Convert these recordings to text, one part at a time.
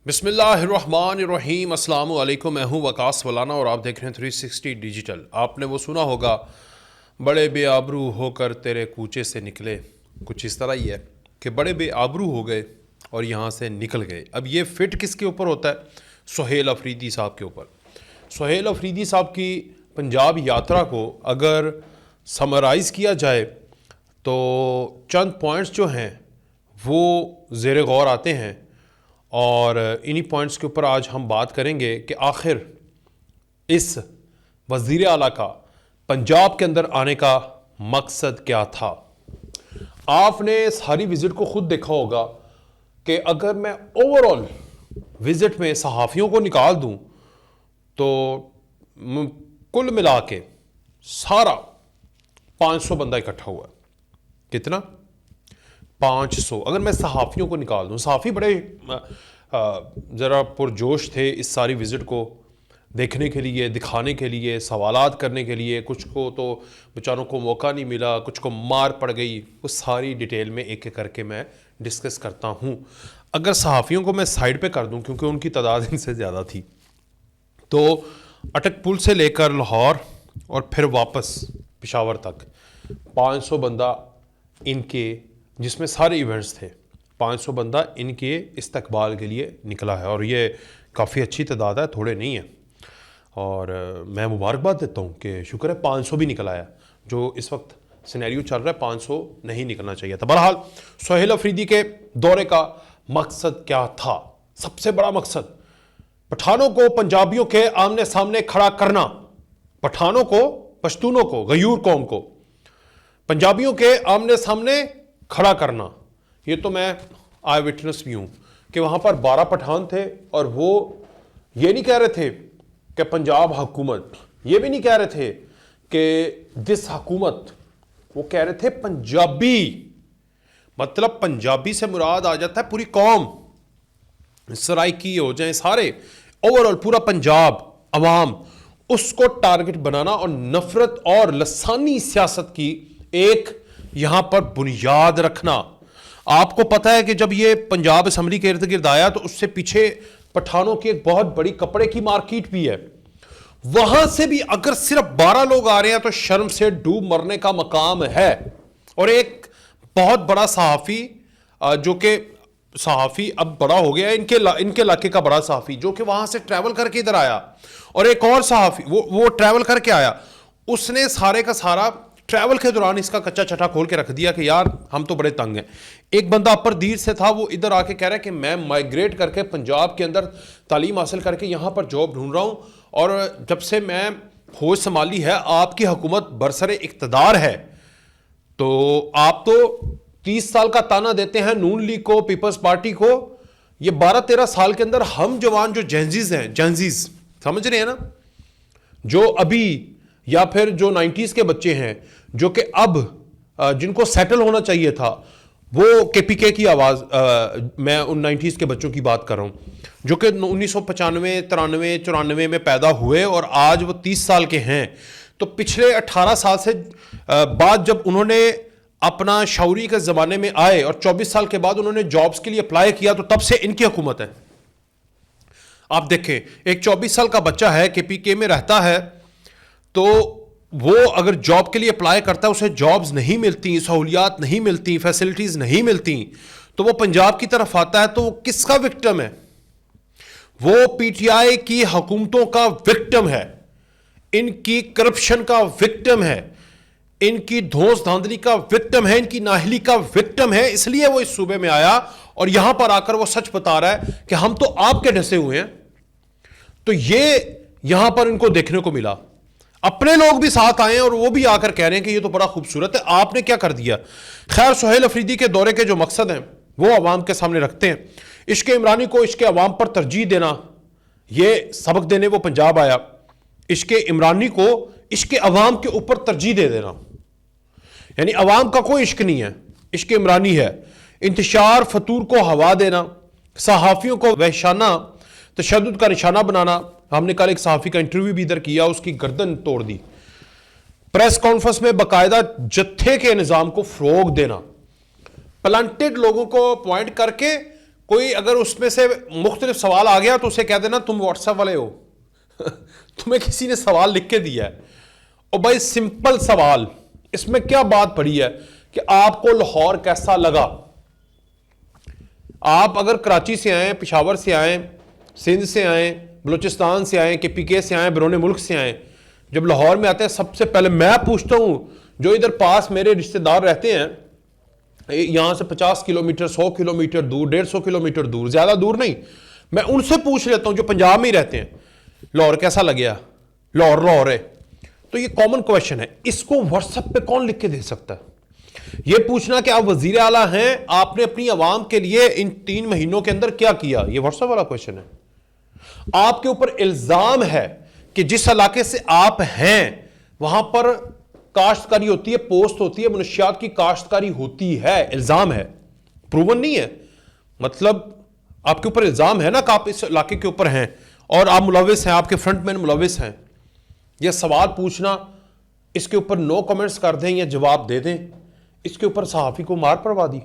बिस्मिल्लाहिर्रहमानिर्रहीम। अस्सलामु अलैकुम। मैं हूँ वकास वलाना और आप देख रहे हैं 360 डिजिटल। आपने वो सुना होगा, बड़े बेआबरू होकर तेरे कूचे से निकले। कुछ इस तरह ही है कि बड़े बेआबरू हो गए और यहाँ से निकल गए। अब ये फिट किसके ऊपर होता है? सुहेल अफरीदी साहब के ऊपर। सुहेल अफरीदी साहब की पंजाब यात्रा को अगर समराइज़ किया जाए तो चंद पॉइंट्स जो हैं वो ज़ेर गौर आते हैं और इन्हीं पॉइंट्स के ऊपर आज हम बात करेंगे कि आखिर इस वज़ीर आला का पंजाब के अंदर आने का मकसद क्या था। आपने सारी विज़िट को ख़ुद देखा होगा कि अगर मैं ओवरऑल विज़िट में सहाफ़ियों को निकाल दूं तो कुल मिला के सारा 500 बंदा इकट्ठा हुआ। कितना? 500। अगर मैं सहाफ़ियों को निकाल दूं, सहाफ़ी बड़े ज़रा पुरजोश थे इस सारी विज़िट को देखने के लिए, दिखाने के लिए, सवालात करने के लिए। कुछ को तो बेचारों को मौका नहीं मिला, कुछ को मार पड़ गई। वो सारी डिटेल में एक एक करके मैं डिस्कस करता हूँ। अगर सहाफ़ियों को मैं साइड पे कर दूं क्योंकि उनकी तादाद इनसे ज़्यादा थी, तो अटक पुल से लेकर लाहौर और फिर वापस पेशावर तक 500 बंदा इनके, जिसमें सारे इवेंट्स थे, 500 बंदा इनके इस्तकबाल के लिए निकला है। और ये काफ़ी अच्छी तादाद है, थोड़े नहीं है। और मैं मुबारकबाद देता हूँ कि शुक्र है 500 भी निकल आया। जो इस वक्त सिनेरियो चल रहा है 500 नहीं निकलना चाहिए था। बहरहाल सुहेल अफरीदी के दौरे का मकसद क्या था? सबसे बड़ा मकसद पठानों को पंजाबियों के आमने सामने खड़ा करना। पठानों को, पश्तूनों को, गयूर कौम को पंजाबियों के आमने सामने खड़ा करना। ये तो मैं आई विटनेस भी हूं कि वहां पर 12 पठान थे और वो ये नहीं कह रहे थे कि पंजाब हुकूमत, ये भी नहीं कह रहे थे कि दिस हुकूमत, वो कह रहे थे पंजाबी। मतलब पंजाबी से मुराद आ जाता है पूरी कौम, सराइकी हो जाए सारे, ओवरऑल पूरा पंजाब अवाम, उसको टारगेट बनाना और नफरत और लसानी सियासत की एक यहां पर बुनियाद रखना। आपको पता है कि जब ये पंजाब असम्बली के इर्द गिर्द आया तो उससे पीछे पठानों की एक बहुत बड़ी कपड़े की मार्केट भी है। वहां से भी अगर सिर्फ 12 लोग आ रहे हैं तो शर्म से डूब मरने का मकाम है। और एक बहुत बड़ा सहाफ़ी, जो कि सहाफ़ी अब बड़ा हो गया, इनके इलाके का बड़ा सहाफ़ी, जो कि वहां से ट्रैवल करके इधर आया, और एक और सहाफ़ी वो ट्रैवल करके आया, उसने सारे का सारा ट्रैवल के दौरान इसका कच्चा छठा खोल के रख दिया कि यार हम तो बड़े तंग हैं। एक बंदा अपर दीर से था, वो इधर आके कह रहा है कि मैं माइग्रेट करके पंजाब के अंदर तालीम हासिल करके यहाँ पर जॉब ढूंढ रहा हूँ, और जब से मैं होश संभाली है आपकी हुकूमत बरसरे इक़्तिदार है, तो आप तो 30 साल का ताना देते हैं नून लीग को, पीपल्स पार्टी को। ये 12-13 साल के अंदर हम जवान जो जेंजीज हैं, जेंजीज समझ रहे हैं ना, जो अभी, या फिर जो 90s के बच्चे हैं, जो कि अब जिनको सेटल होना चाहिए था, वो केपीके की आवाज़, मैं उन 90s के बच्चों की बात कर रहा हूँ जो कि 1995, 93, 94 में पैदा हुए और आज वो 30 साल के हैं। तो पिछले 18 साल से बाद जब उन्होंने अपना शौरी के ज़माने में आए और 24 साल के बाद उन्होंने जॉब्स के लिए अप्लाई किया, तो तब से इनकी हुकूमत है। आप देखें, एक 24 साल का बच्चा है, केपीके में रहता है, तो वो अगर जॉब के लिए अप्लाई करता है, उसे जॉब्स नहीं मिलती, सहूलियात नहीं मिलती, फैसिलिटीज नहीं मिलती, तो वो पंजाब की तरफ आता है, तो वो किसका विक्टिम है? वो पीटीआई की हुकूमतों का विक्टिम है, इनकी करप्शन का विक्टिम है, इनकी धौंस धांधली का विक्टिम है, इनकी नाहली का विक्टिम है। इसलिए वो इस सूबे में आया और यहां पर आकर वो सच बता रहा है कि हम तो आपके ढसे हुए हैं। तो ये यहां पर इनको देखने को मिला। अपने लोग भी साथ आए और वो भी आकर कह रहे हैं कि ये तो बड़ा खूबसूरत है, आपने क्या कर दिया। खैर, सुहेल अफरीदी के दौरे के जो मकसद हैं वो अवाम के सामने रखते हैं। इश्क इमरानी को इश्क अवाम पर तरजीह देना, ये सबक देने वो पंजाब आया। इश्क इमरानी को इश्क अवाम के ऊपर तरजीह दे देना, यानी अवाम का कोई इश्क नहीं है, इश्क इमरानी है। इंतशार फतूर को हवा देना, सहाफ़ियों को वहशाना तशद्दुद का निशाना बनाना। हमने कल एक सहाफ़ी का इंटरव्यू भी इधर किया, उसकी गर्दन तोड़ दी। प्रेस कॉन्फ्रेंस में बाकायदा जत्थे के निज़ाम को फ़रोग देना, प्लांटेड लोगों को पॉइंट करके कोई अगर उसमें से मुख्तलिफ सवाल आ गया तो उसे कह देना तुम व्हाट्सएप वाले हो तुम्हें किसी ने सवाल लिख के दिया है, और भाई सिंपल सवाल, इसमें क्या बात पड़ी है कि आपको लाहौर कैसा लगा। आप अगर कराची से आए, पेशावर से आए, सिंध से आए, बलूचिस्तान से आए, KPK से आए, बैरून मुल्क से आए, जब लाहौर में आते हैं सबसे पहले मैं पूछता हूं, जो इधर पास मेरे रिश्तेदार रहते हैं यहां से 50 किलोमीटर, 100 किलोमीटर दूर, 150 किलोमीटर दूर, ज्यादा दूर नहीं, मैं उनसे पूछ लेता हूं जो पंजाब में ही रहते हैं, लाहौर कैसा लग गया, लाहौर लाहौर है। तो ये कॉमन क्वेश्चन है, इसको व्हाट्सएप पे कौन लिख के दे सकता है? ये पूछना कि आप वजीर आला हैं, आपने अपनी आवाम के लिए इन 3 महीनों के अंदर क्या किया, ये व्हाट्सएप वाला क्वेश्चन है। आपके ऊपर इल्जाम है कि जिस इलाके से आप हैं वहां पर काश्तकारी होती है, पोस्ट होती है, मनुष्यात की काश्तकारी होती है, इल्जाम है, प्रूवन नहीं है, मतलब आपके ऊपर इल्जाम है ना कि आप इस इलाके के ऊपर हैं और आप मुलविस हैं, आपके फ्रंटमैन मुलविस हैं। यह सवाल पूछना, इसके ऊपर नो कमेंट्स कर दें या जवाब दे दें, इसके ऊपर सहाफी को मार पड़वा दी।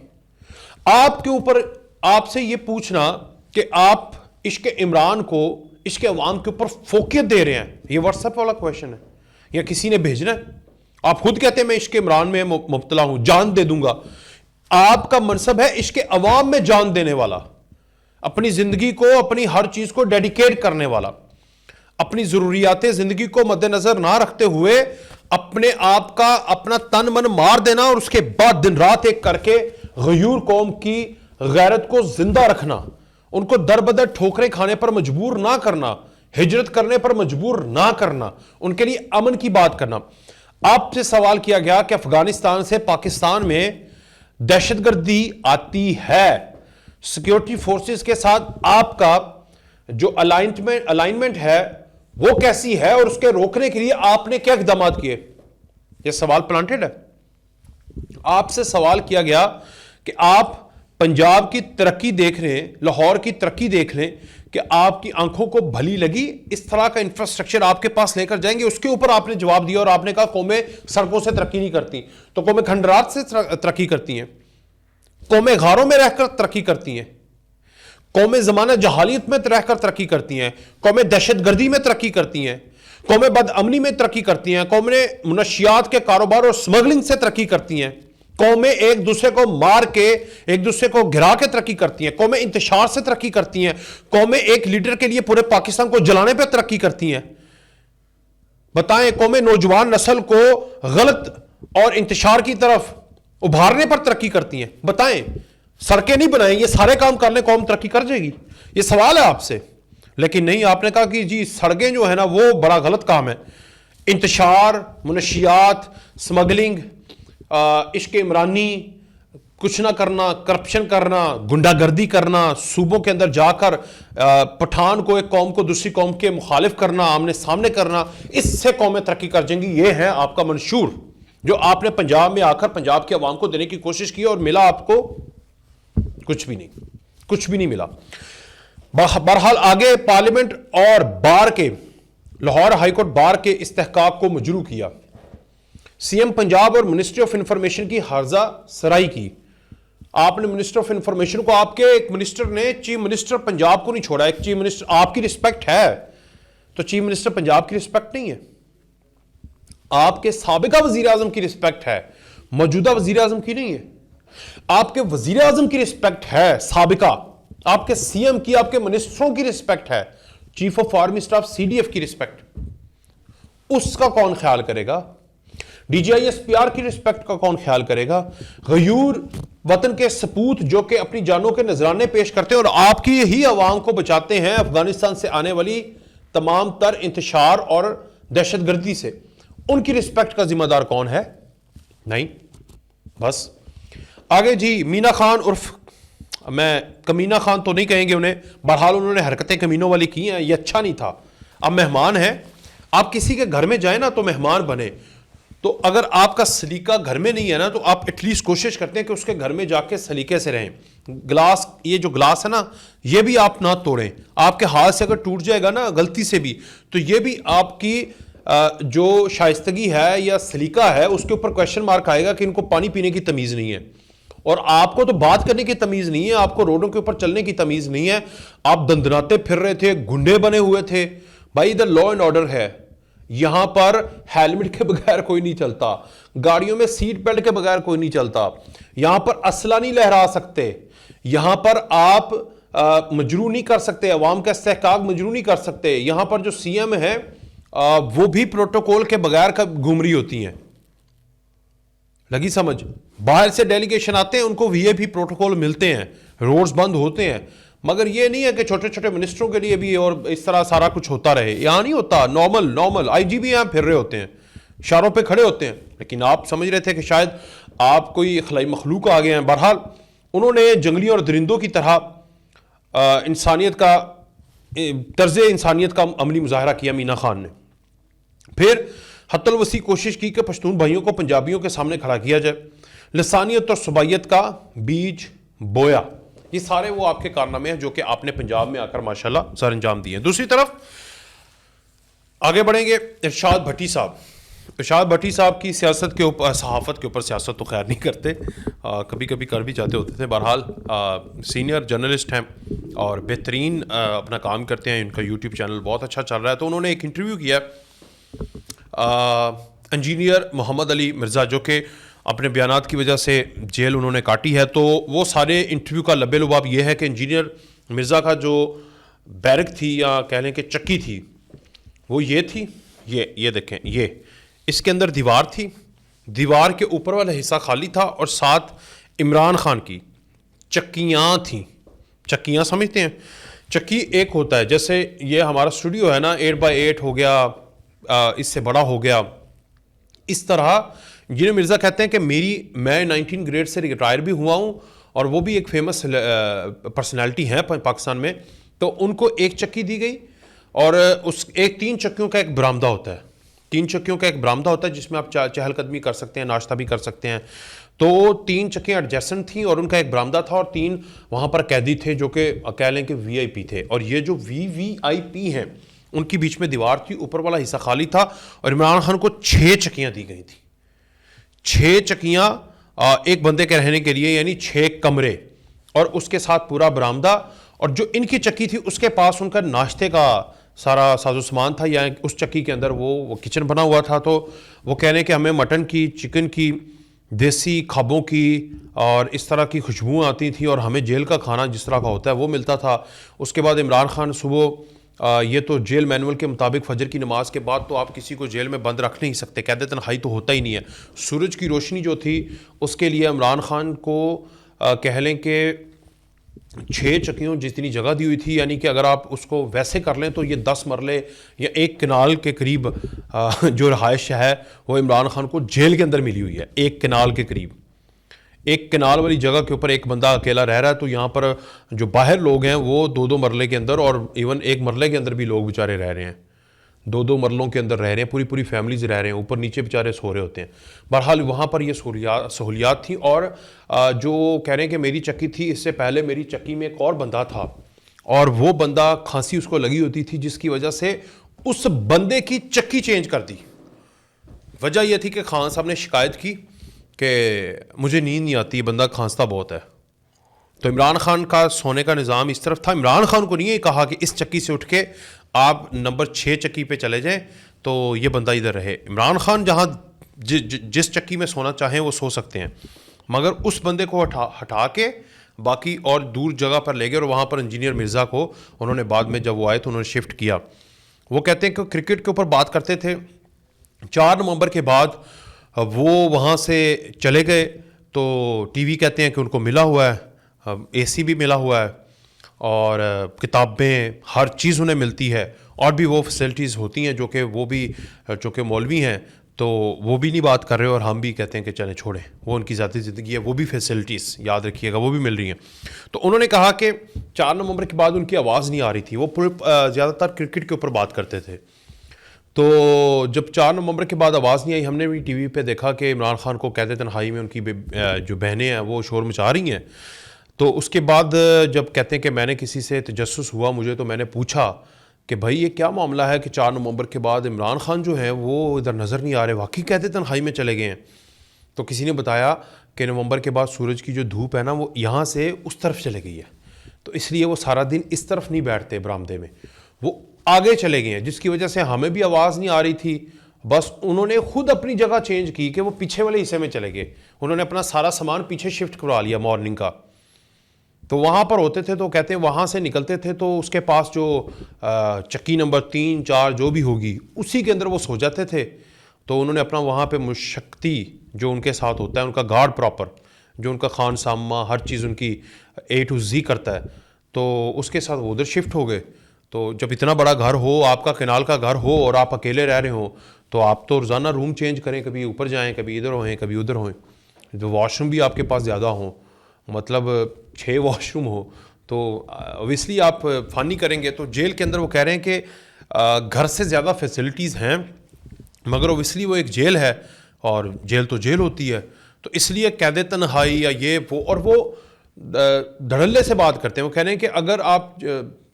आपके ऊपर आपसे यह पूछना कि आप इश्क इमरान को, इश्क अवाम के ऊपर फोकियत दे रहे हैं, यह व्हाट्सएप वाला क्वेश्चन है या किसी ने भेजना है? आप खुद कहते हैं मैं इश्क इमरान में मुब्तला हूं, जान दे दूंगा। आपका मनसब है इश्क अवाम में जान देने वाला, अपनी जिंदगी को, अपनी हर चीज को डेडिकेट करने वाला, अपनी जरूरियात जिंदगी को मद्देनजर ना रखते हुए अपने आप का अपना तन मन मार देना और उसके बाद दिन रात एक करके गयूर कौम की गैरत को जिंदा रखना, उनको दर बदर ठोकरें खाने पर मजबूर ना करना, हिजरत करने पर मजबूर ना करना, उनके लिए अमन की बात करना। आपसे सवाल किया गया कि अफगानिस्तान से पाकिस्तान में दहशतगर्दी आती है, सिक्योरिटी फोर्सेस के साथ आपका जो अलाइनमेंट है वो कैसी है और उसके रोकने के लिए आपने क्या इकदाम किए? यह सवाल प्लांटेड है। आपसे सवाल किया गया कि आप पंजाब की तरक्की देख रहे हैं, लाहौर की तरक्की देख लें कि आपकी आंखों को भली लगी, इस तरह का इंफ्रास्ट्रक्चर आपके पास लेकर जाएंगे। उसके ऊपर आपने जवाब दिया और आपने कहा कौमें सड़कों से तरक्की नहीं करती, तो कौमें खंडरात से तरक्की करती हैं, कौमें गारों में रहकर तरक्की करती हैं, कौमें जमाना जहालियत में रहकर तरक्की करती हैं, कौमें दहशतगर्दी में तरक्की करती हैं, कौमें बदअमनी में तरक्की करती हैं, कौमें मुनशियात के कारोबार और स्मगलिंग से तरक्की करती हैं, कौमें एक दूसरे को मार के, एक दूसरे को घिरा के तरक्की करती हैं, कौमें इंतशार से तरक्की करती हैं, कौमें एक लीडर के लिए पूरे पाकिस्तान को जलाने पर तरक्की करती हैं। बताएं, कौमें नौजवान नस्ल को गलत और इंतशार की तरफ उभारने पर तरक्की करती हैं। बताएं, सड़कें नहीं बनाएं, ये सारे काम करने कौम तरक्की कर जाएगी? ये सवाल है आपसे। लेकिन नहीं, आपने कहा कि जी सड़कें जो है ना वो बड़ा गलत काम है, इंतशार, मुनशियात, स्मगलिंग, इश्क इमरानी, कुछ ना करना, करप्शन करना, गुंडागर्दी करना, सूबों के अंदर जाकर पठान को, एक कौम को दूसरी कौम के मुखालिफ करना, आमने सामने करना, इससे कौमें तरक्की कर जाएंगी। ये है आपका मंशूर जो आपने पंजाब में आकर पंजाब के अवाम को देने की कोशिश की और मिला आपको कुछ भी नहीं, कुछ भी नहीं मिला। बहरहाल आगे पार्लियामेंट और बार के, लाहौर हाईकोर्ट बार के इस्तेहकाक को मजरू किया, सीएम पंजाब और मिनिस्ट्री ऑफ इंफॉर्मेशन की हार्जा सराई की। आपने मिनिस्टर ऑफ इंफॉर्मेशन को, आपके एक मिनिस्टर ने चीफ मिनिस्टर पंजाब को नहीं छोड़ा। एक चीफ मिनिस्टर, आपकी रिस्पेक्ट है तो चीफ मिनिस्टर पंजाब की रिस्पेक्ट नहीं है। आपके साबिका वजीर आजम की रिस्पेक्ट है, मौजूदा वजीर आजम की नहीं है। आपके वजीर आजम की रिस्पेक्ट है साबिका, आपके सीएम की, आपके मिनिस्टरों की रिस्पेक्ट है, chief of army staff CDF की रिस्पेक्ट उसका कौन ख्याल करेगा? DGI-SPR की रिस्पेक्ट का कौन ख्याल करेगा? गयूर वतन के सपूत जो कि अपनी जानों के नजराने पेश करते हैं और आपकी ही आवाम को बचाते हैं अफगानिस्तान से आने वाली तमाम तर इंतशार और दहशतगर्दी से, उनकी रिस्पेक्ट का जिम्मेदार कौन है? नहीं। बस आगे जी, मीना खान उर्फ, मैं कमीना खान तो नहीं कहेंगे उन्हें, बहरहाल उन्होंने हरकतें कमीनों वाली की हैं, ये अच्छा नहीं था। अब मेहमान है, आप किसी के घर में जाए ना तो मेहमान बने, तो अगर आपका सलीका घर में नहीं है ना तो आप एटलीस्ट कोशिश करते हैं कि उसके घर में जाके सलीके से रहें। ग्लास, ये जो ग्लास है ना, ये भी आप ना तोड़ें, आपके हाथ से अगर टूट जाएगा ना गलती से भी तो ये भी आपकी जो शाइस्तगी है या सलीका है उसके ऊपर क्वेश्चन मार्क आएगा कि इनको पानी पीने की तमीज़ नहीं है। और आपको तो बात करने की तमीज नहीं है, आपको रोडों के ऊपर चलने की तमीज नहीं है, आप दंदनाते फिर रहे थे, गुंडे बने हुए थे। भाई इधर लॉ एंड ऑर्डर है, यहां पर हेलमेट के बगैर कोई नहीं चलता, गाड़ियों में सीट बेल्ट के बगैर कोई नहीं चलता, यहां पर असला नहीं लहरा सकते, यहां पर आप मजरू नहीं कर सकते, अवाम का इस्तेहकाक मजरू नहीं कर सकते। यहां पर जो सीएम है वो भी प्रोटोकॉल के बगैर घूम रही होती हैं। लगी समझ? बाहर से डेलीगेशन आते हैं, उनको वीआईपी प्रोटोकॉल मिलते हैं, रोड्स बंद होते हैं, मगर ये नहीं है कि छोटे छोटे मिनिस्टरों के लिए भी और इस तरह सारा कुछ होता रहे। यहां नहीं होता, नॉर्मल नॉर्मल आईजी भी यहां फिर रहे होते हैं, इशारों पे खड़े होते हैं। लेकिन आप समझ रहे थे कि शायद आप कोई खलाई मखलूक आ गए हैं। बहरहाल उन्होंने जंगलियों और दरिंदों की तरह इंसानियत का तर्ज इंसानियत का अमली मुजाहरा किया मीना खान ने। फिर हत्तल वसी कोशिश की कि पश्तून भाइयों को पंजाबियों के सामने खड़ा किया जाए, लसानियत और सुबाइयत का बीज बोया। ये सारे वो आपके कारनामे हैं जो कि आपने पंजाब में आकर माशाल्लाह सर अंजाम दिए। दूसरी तरफ आगे बढ़ेंगे, इरशाद भट्टी साहब। इरशाद भट्टी साहब की सियासत के ऊपर, सहाफ़त के ऊपर सियासत तो खैर नहीं करते, कभी कभी कर भी जाते होते थे। बहरहाल सीनियर जर्नलिस्ट हैं और बेहतरीन अपना काम करते हैं, इनका यूट्यूब चैनल बहुत अच्छा चल रहा है। तो उन्होंने एक इंटरव्यू किया इंजीनियर मोहम्मद अली मिर्ज़ा, जो कि अपने बयानात की वजह से जेल उन्होंने काटी है। तो वो सारे इंटरव्यू का लबे लुबाब ये है कि इंजीनियर मिर्ज़ा का जो बैरक थी या कह लें कि चक्की थी, वो ये थी, ये देखें, ये इसके अंदर दीवार थी, दीवार के ऊपर वाला हिस्सा खाली था और साथ इमरान खान की चक्कियाँ थीं। चक्कियाँ समझते हैं? चक्की एक होता है, जैसे ये हमारा स्टूडियो है ना, 8x8 हो गया, इससे बड़ा हो गया। इस तरह इंजीनियर मिर्ज़ा कहते हैं कि मैं 19 ग्रेड से रिटायर भी हुआ हूँ और वो भी एक फेमस पर्सनैलिटी हैं पाकिस्तान में। तो उनको एक चक्की दी गई और उस एक 3 चक्कियों का एक बरामदा होता है, 3 चक्कियों का एक बरामदा होता है जिसमें आप चहलकदमी कर सकते हैं, नाश्ता भी कर सकते हैं। तो 3 चक्कियाँ एडजेसेंट थी और उनका एक बरामदा था और 3 वहाँ पर कैदी थे जो कि कह लें कि वीआईपी थे। और ये जो वीवीआईपी हैं उनके बीच में दीवार थी, ऊपर वाला हिस्सा खाली था और इमरान खान को 6 चक्कियाँ दी गई थी। 6 चक्कियाँ एक बंदे के रहने के लिए, यानी 6 कमरे और उसके साथ पूरा बरामदा। और जो इनकी चक्की थी उसके पास उनका नाश्ते का सारा साजो सामान था, या उस चक्की के अंदर वो किचन बना हुआ था। तो वो कह रहे हैं कि हमें मटन की, चिकन की, देसी खाबों की और इस तरह की खुशबू आती थी और हमें जेल का खाना जिस तरह का होता है वो मिलता था। उसके बाद इमरान खान सुबह ये तो जेल मैनुअल के मुताबिक फजर की नमाज के बाद तो आप किसी को जेल में बंद रख नहीं सकते, कैद तन्हाई तो होता ही नहीं है। सूरज की रोशनी जो थी उसके लिए इमरान खान को कह लें कि 6 चक्कियों जितनी जगह दी हुई थी, यानी कि अगर आप उसको वैसे कर लें तो ये 10 मरले या 1 कनाल के करीब जो रहायश है वो इमरान खान को जेल के अंदर मिली हुई है। 1 कनाल के करीब, 1 कनाल वाली जगह के ऊपर एक बंदा अकेला रह रहा है। तो यहाँ पर जो बाहर लोग हैं वो 2-2 मरले के अंदर, और इवन 1 मरले के अंदर भी लोग बेचारे रह रहे हैं, 2-2 मरलों के अंदर रह रहे हैं, पूरी पूरी फैमिलीज रह रहे हैं, ऊपर नीचे बेचारे सो रहे होते हैं। बहरहाल वहाँ पर ये सहूलियात थी। और जो कह रहे हैं कि मेरी चक्की थी, इससे पहले मेरी चक्की में एक और बंदा था और वो बंदा खांसी उसको लगी होती थी, जिसकी वजह से उस बंदे की चक्की चेंज कर दी। वजह यह थी कि खान साहब ने शिकायत की कि मुझे नींद नहीं आती, बंदा खांसता बहुत है। तो इमरान खान का सोने का निज़ाम इस तरफ था। इमरान खान को नहीं ये कहा कि इस चक्की से उठ के आप नंबर 6 चक्की पे चले जाएं तो ये बंदा इधर रहे। इमरान खान जहाँ जिस चक्की में सोना चाहें वो सो सकते हैं, मगर उस बंदे को हटा के बाकी और दूर जगह पर ले गए। और वहाँ पर इंजीनियर मिर्ज़ा को उन्होंने बाद में जब वो आए तो उन्होंने शिफ्ट किया। वो कहते हैं कि क्रिकेट के ऊपर बात करते थे। 4 नवंबर के बाद वो वहाँ से चले गए तो टीवी कहते हैं कि उनको मिला हुआ है, एसी भी मिला हुआ है और किताबें, हर चीज़ उन्हें मिलती है। और भी वो फैसिलिटीज़ होती हैं जो कि वो भी चूँकि मौलवी हैं तो वो भी नहीं बात कर रहे, और हम भी कहते हैं कि चलें छोड़ें, वो उनकी ज़ाती ज़िंदगी है, वो भी फैसिलिटीज़ याद रखिएगा वो भी मिल रही हैं। तो उन्होंने कहा कि 4 नवंबर के बाद उनकी आवाज़ नहीं आ रही थी, वो ज़्यादातर क्रिकेट के ऊपर बात करते थे। तो जब 4 नवंबर के बाद आवाज़ नहीं आई, हमने भी टीवी पे देखा कि इमरान खान को कैद तन्हाई में उनकी जो बहनें हैं वो शोर मचा रही हैं। तो उसके बाद जब कहते हैं कि मैंने किसी से तजस्सुस हुआ मुझे, तो मैंने पूछा कि भाई ये क्या मामला है कि 4 नवंबर के बाद इमरान खान जो हैं वो इधर नज़र नहीं आ रहे, वाकई कैद तन्हाई में चले गए हैं। तो किसी ने बताया कि नवंबर के बाद सूरज की जो धूप है ना वो यहाँ से उस तरफ चले गई है, तो इसलिए वो सारा दिन इस तरफ नहीं बैठते बरामदे में, वो आगे चले गए हैं, जिसकी वजह से हमें भी आवाज़ नहीं आ रही थी। बस उन्होंने खुद अपनी जगह चेंज की कि वो पीछे वाले हिस्से में चले गए, उन्होंने अपना सारा सामान पीछे शिफ्ट करवा लिया मॉर्निंग का। तो वहाँ पर होते थे तो कहते हैं वहाँ से निकलते थे तो उसके पास जो चक्की नंबर 3, 4 जो भी होगी उसी के अंदर वो सो जाते थे। तो उन्होंने अपना वहाँ पे मुशक्ति जो उनके साथ होता है, उनका गार्ड प्रॉपर, जो उनका खान सामा हर चीज़ उनकी A to Z करता है, तो उसके साथ वो उधर शिफ्ट हो गए। तो जब इतना बड़ा घर हो, आपका केनाल का घर हो और आप अकेले रह रहे हो, तो आप तो रोज़ाना रूम चेंज करें, कभी ऊपर जाएं, कभी इधर होएं, कभी उधर होएं। जो वॉशरूम भी आपके पास ज़्यादा हो, मतलब 6 वॉशरूम हो, तो ऑब्वियसली आप फ़नी करेंगे। तो जेल के अंदर वो कह रहे हैं कि घर से ज़्यादा फैसिलिटीज़ हैं, मगर ऑब्वियसली वो एक जेल है और जेल तो जेल होती है, तो इसलिए कैद तन्हाई या ये वो, और वो धड़ल्ले से बात करते हैं। वो कह रहे हैं कि अगर आप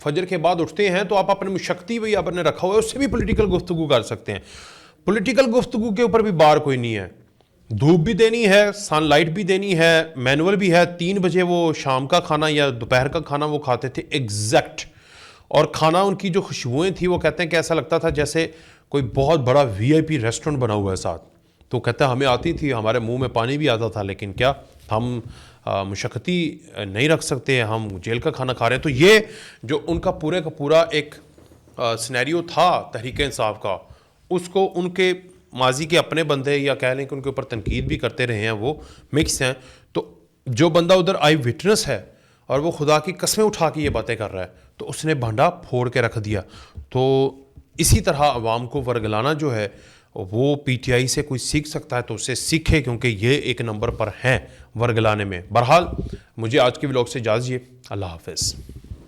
फजर के बाद उठते हैं तो आप अपने मुशक्ति भी आपने रखा हुआ है, उससे भी पॉलिटिकल गुफ्तगू कर सकते हैं। पॉलिटिकल गुफ्तगू के ऊपर भी बार कोई नहीं है, धूप भी देनी है, सनलाइट भी देनी है, मैनुअल भी है। 3 बजे वो शाम का खाना या दोपहर का खाना वो खाते थे एग्जैक्ट, और खाना उनकी जो खुशबुएं थी वो कहते हैं कि ऐसा लगता था जैसे कोई बहुत बड़ा VIP रेस्टोरेंट बना हुआ है साथ। तो कहते हैं हमें आती थी, हमारे मुंह में पानी भी आता था, लेकिन क्या हम मुशक्कती नहीं रख सकते, हम जेल का खाना खा रहे हैं। तो ये जो उनका पूरे का पूरा एक सिनेरियो था तहरीक इंसाफ का, उसको उनके माजी के अपने बंदे या कह लें कि उनके ऊपर तनकीद भी करते रहे हैं, वो मिक्स हैं। तो जो बंदा उधर आई विटनेस है और वो खुदा की कस्में उठा के ये बातें कर रहा है, तो उसने भांडा फोड़ के रख दिया। तो इसी तरह अवाम को वर्गलाना जो है वो PTI से कोई सीख सकता है तो उससे सीखे, क्योंकि ये एक नंबर पर हैं वर्गलाने में। बहरहाल मुझे आज के व्लॉग से इजाज़त दीजिए, अल्लाह हाफ़िज़।